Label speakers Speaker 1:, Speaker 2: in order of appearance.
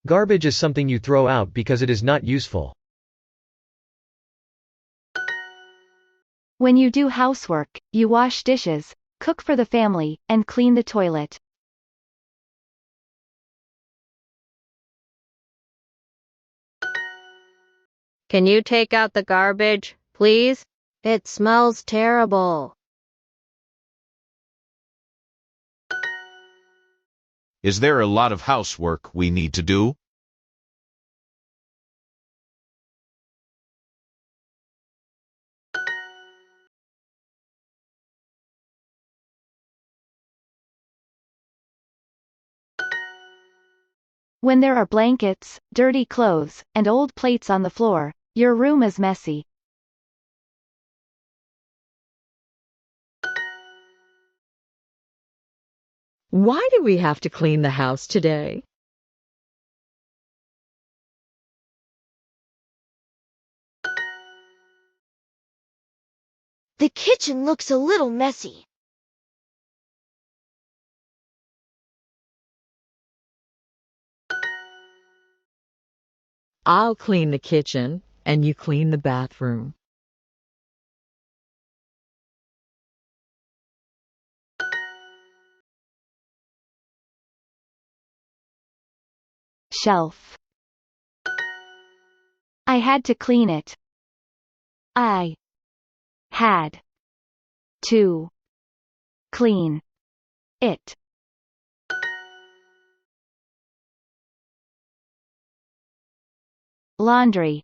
Speaker 1: Garbage is something you throw out because it is not useful.
Speaker 2: When you do housework, you wash dishes, cook for the family, and clean the toilet.
Speaker 3: Can you take out the garbage, please? It smells terrible.
Speaker 4: Is there a lot of housework we need to do?
Speaker 2: When there are blankets, dirty clothes, and old plates on the floor, your room is messy.
Speaker 5: Why do we have to clean the house today?
Speaker 6: The kitchen looks a little messy.
Speaker 5: I'll clean the kitchen, and you clean the bathroom.
Speaker 2: Shelf. I had to clean it. I had to clean it. Laundry.